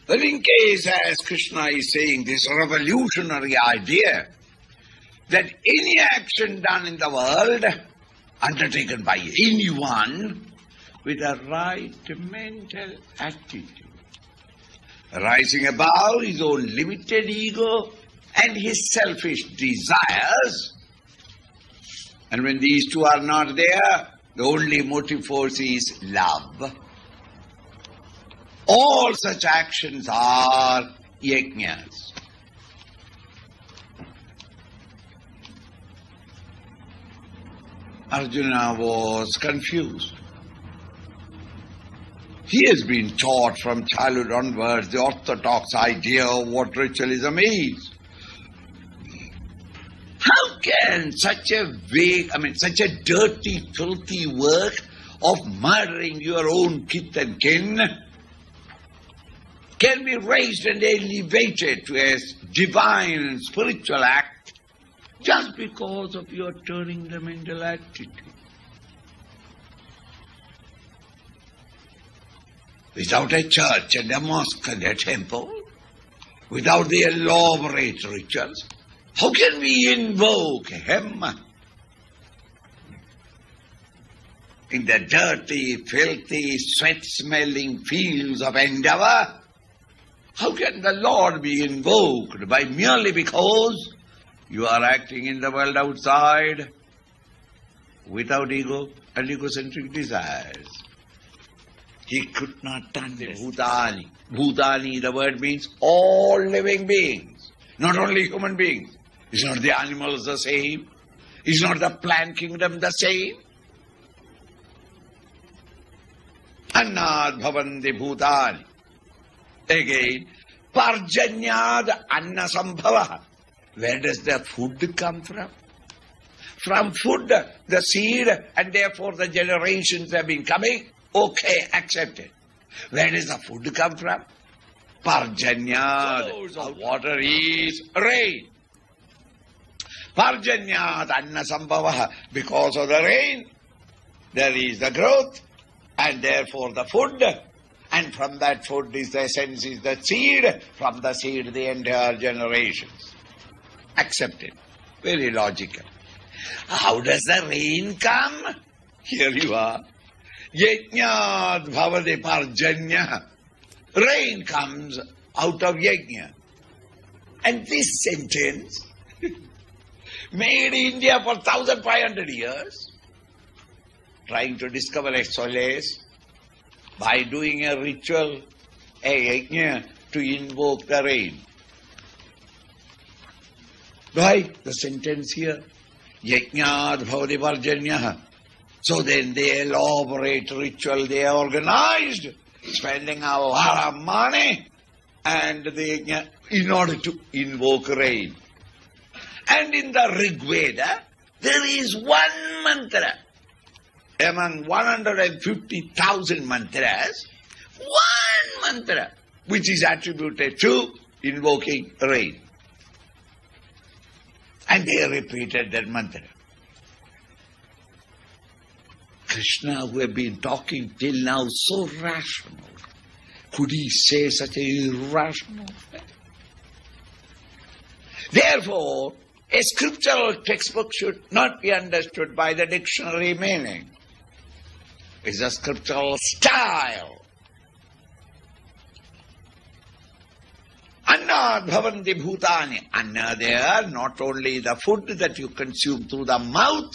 But in case, as Krishna is saying, this revolutionary idea that any action done in the world, undertaken by anyone with a right mental attitude, rising above his own limited ego and his selfish desires, and when these two are not there, the only motive force is love. All such actions are yajnas. Arjuna was confused. He has been taught from childhood onwards the orthodox idea of what ritualism is. How can such a such a dirty, filthy work of murdering your own kith and kin can be raised and elevated to a divine and spiritual act just because of your turning the mental attitude? Without a church and a mosque and a temple, without the elaborate rituals, how can we invoke him? In the dirty, filthy, sweat-smelling fields of endeavor, how can the Lord be invoked by merely because you are acting in the world outside without ego and egocentric desires? He could not understand. Bhutani. Bhutani, the word means all living beings, not only human beings. Is not the animals the same? Is not the plant kingdom the same? Annad bhavanti bhutani. Again, parjanyad anna sambhava. Where does the food come from? From food, the seed, and therefore the generations have been coming. Okay, accepted. Where does the food come from? Parjanyad. The water is rain. Parjanyad anna sambhava. Because of the rain, there is the growth, and therefore the food. And from that food is the essence, is the seed. From the seed, the entire generations. Accepted. Very logical. How does the rain come? Here you are. Yajnat bhavati parjanya. Rain comes out of yajna. And this sentence made India for 1,500 years, trying to discover a solace by doing a ritual, a yajna, to invoke the rain. Why? The sentence here, yajnat bhavati parjanya. So then they elaborate ritual, they are organized, spending a lot of money and in order to invoke rain. And in the Rig Veda, there is one mantra. Among 150,000 mantras, one mantra which is attributed to invoking rain. And they repeated that mantra. Krishna, who had been talking till now so rational, could he say such a irrational thing? Therefore, a scriptural textbook should not be understood by the dictionary meaning. It's a scriptural style. Anna bhavanti bhutani. Anna there, not only the food that you consume through the mouth,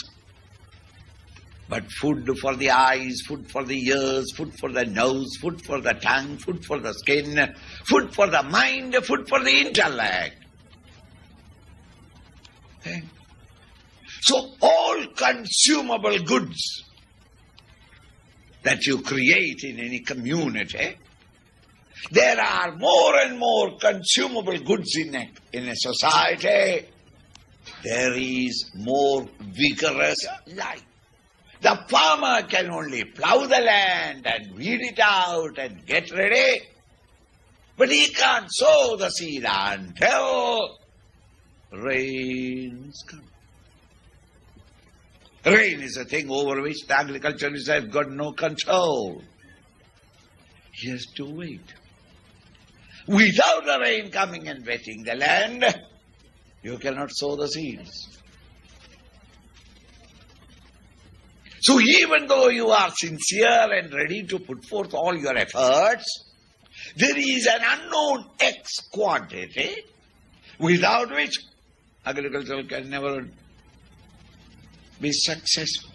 but food for the eyes, food for the ears, food for the nose, food for the tongue, food for the skin, food for the mind, food for the intellect. Okay? So all consumable goods that you create in any community, there are more and more consumable goods in a society. There is more vigorous life. The farmer can only plough the land and weed it out and get ready, but he can't sow the seed until rains come. Rain is a thing over which the agriculturist has got no control. He has to wait. Without the rain coming and wetting the land, you cannot sow the seeds. So even though you are sincere and ready to put forth all your efforts, there is an unknown X quantity without which agriculture can never be successful.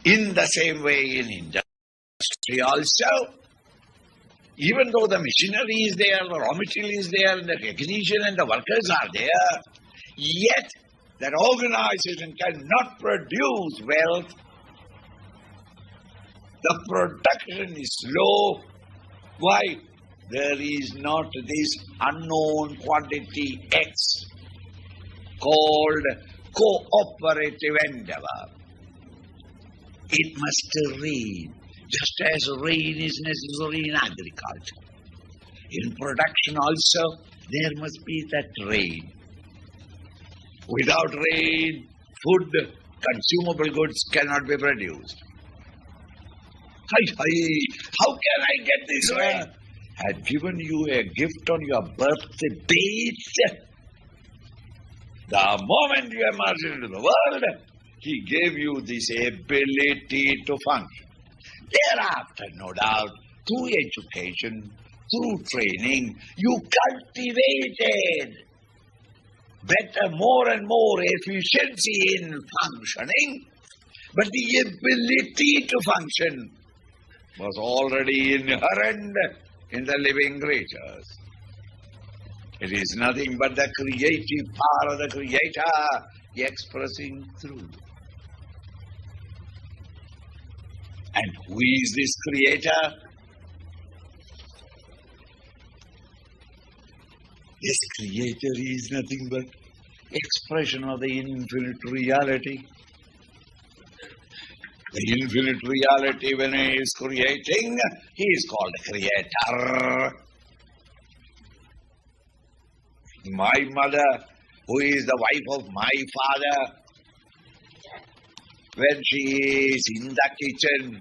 In the same way in industry also, even though the machinery is there, the raw material is there, and the technician and the workers are there, yet that organization cannot produce wealth. The production is low. Why? There is not this unknown quantity X called cooperative endeavor. It must rain, just as rain is necessary in agriculture. In production also, there must be that rain. Without rain, food, consumable goods cannot be produced. How can I get this rain? Had given you a gift on your birthday date. The moment you emerged into the world, he gave you this ability to function. Thereafter, no doubt, through education, through training, you cultivated better, more and more efficiency in functioning, but the ability to function was already inherent in the living creatures. It is nothing but the creative power of the Creator expressing through. And who is this Creator? This Creator is nothing but expression of the infinite reality. The infinite reality, when he is creating, he is called a creator. My mother, who is the wife of my father, when she is in the kitchen,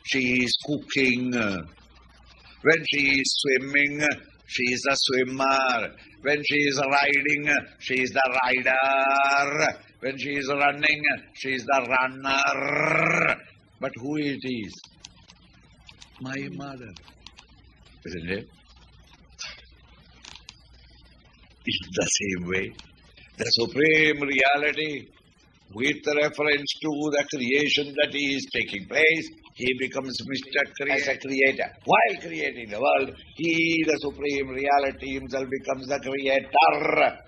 she is cooking. When she is swimming, she is the swimmer. When she is riding, she is the rider. When she is running, she is the runner. But who it is? My mother. Isn't it? In the same way, the Supreme Reality, with reference to the creation that is taking place, he becomes Mr. As a creator. While creating the world, he, the Supreme Reality himself, becomes the creator.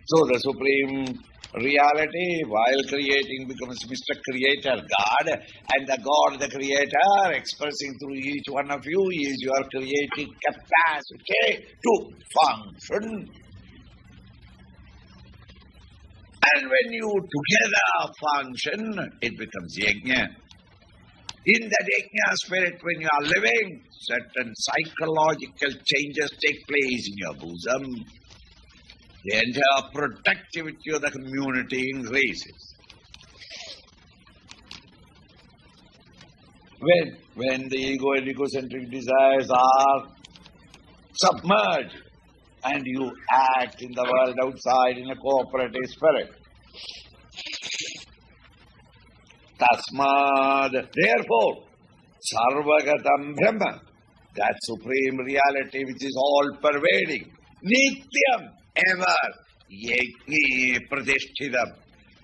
So the Supreme Reality, while creating, becomes Mr. Creator, God, and the God, the Creator, expressing through each one of you, is your creative capacity to function. And when you together function, it becomes yajna. In that yajna spirit, when you are living, certain psychological changes take place in your bosom. The entire productivity of the community increases. When the ego and egocentric desires are submerged, and you act in the world outside in a cooperative spirit. Tasmad, therefore, Sarvagatam Brahma, that Supreme Reality which is all-pervading, Nityam, ever, Yajni Pratishthidam,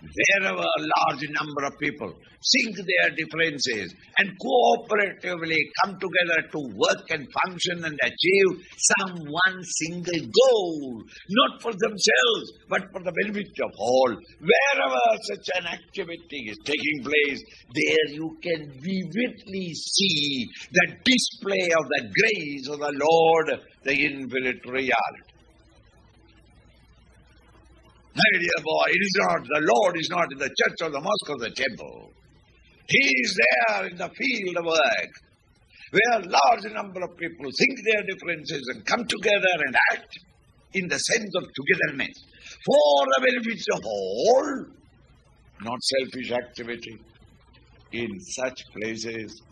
wherever a large number of people sink their differences and cooperatively come together to work and function and achieve some one single goal, not for themselves, but for the benefit of all. Wherever such an activity is taking place, there you can vividly see the display of the grace of the Lord, the infinite reality. My dear boy, it is not, the Lord is not in the church or the mosque or the temple. He is there in the field of work, where a large number of people think their differences and come together and act in the sense of togetherness for the benefits of all, not selfish activity. In such places,